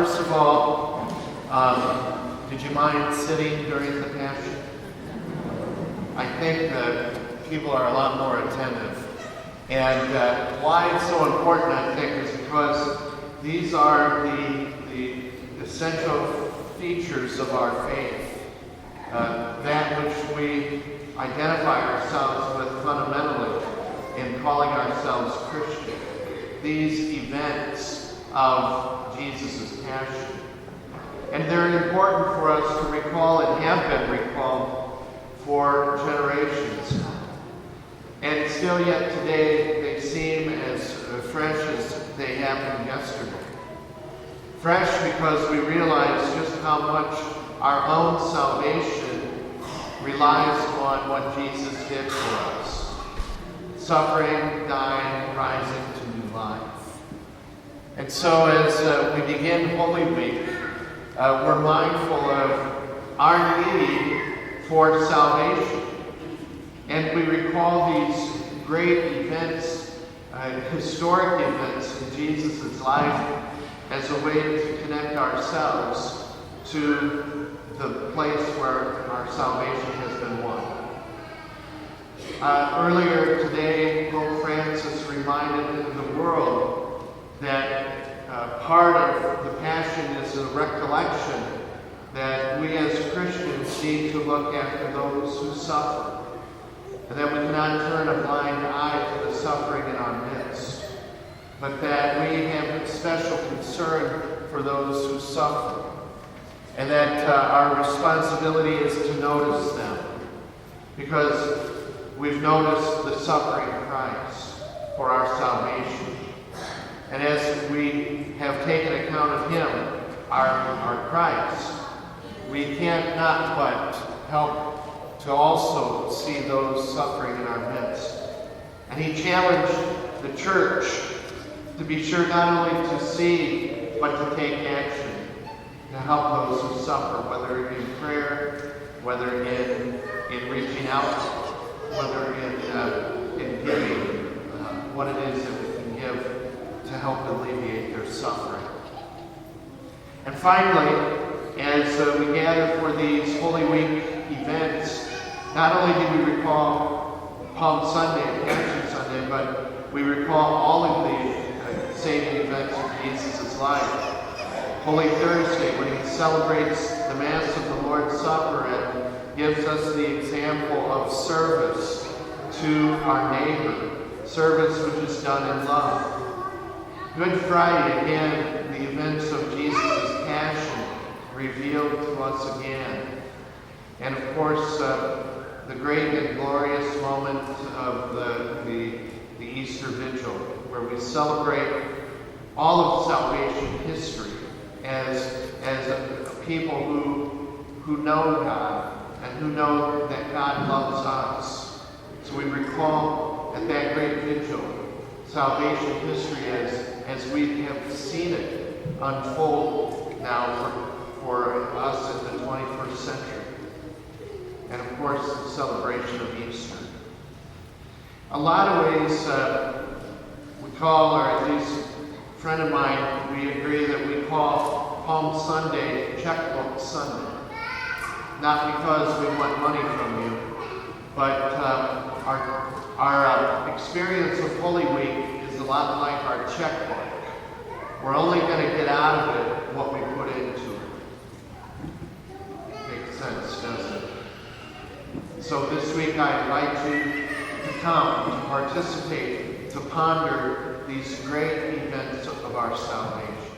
first of all, did you mind sitting during the Passion? I think that people are a lot more attentive. And why it's so important, I think, is because these are the essential features of our faith. That which we identify ourselves with fundamentally in calling ourselves Christian. These events of Jesus' Passion. And they're important for us to recall and have been recalled for generations. And still yet today, they seem as fresh as they happened yesterday. Fresh because we realize just how much our own salvation relies on what Jesus did for us. Suffering, dying, rising to new life. And so as we begin Holy Week, we're mindful of our need for salvation. And we recall these great events, historic events in Jesus' life as a way to connect ourselves to the place where our salvation has been won. Earlier today, Pope Francis reminded the world that part of the Passion is a recollection that we as Christians need to look after those who suffer, and that we cannot turn a blind eye to the suffering in our midst, but that we have special concern for those who suffer, and that our responsibility is to notice them, because we've noticed the suffering of Christ for our salvation. And as we have taken account of Him, our Christ, we can't not but help to also see those suffering in our midst. And He challenged the church to be sure not only to see, but to take action to help those who suffer, whether in prayer, whether in reaching out, whether in giving what it is that we can give to help alleviate their suffering. And finally, as we gather for these Holy Week events, not only do we recall Palm Sunday and Passion Sunday, but we recall all of the saving events of Jesus' life. Holy Thursday, when He celebrates the Mass of the Lord's Supper and gives us the example of service to our neighbor, service which is done in love. Good Friday, again, the events of Jesus' Passion revealed to us again. And of course, the great and glorious moment of the Easter Vigil, where we celebrate all of salvation history as a people who know God and who know that God loves us. So we recall at that great vigil salvation history as we have seen it unfold now for us in the 21st century. And of course, the celebration of Easter. A lot of ways we call, or at least a friend of mine, we agree that we call Palm Sunday Checkbook Sunday. Not because we want money from you, but our experience of Holy Week is a lot like our checkbook. We're only going to get out of it what we put into it. Makes sense, doesn't it? So this week I invite you to come, to participate, to ponder these great events of our salvation.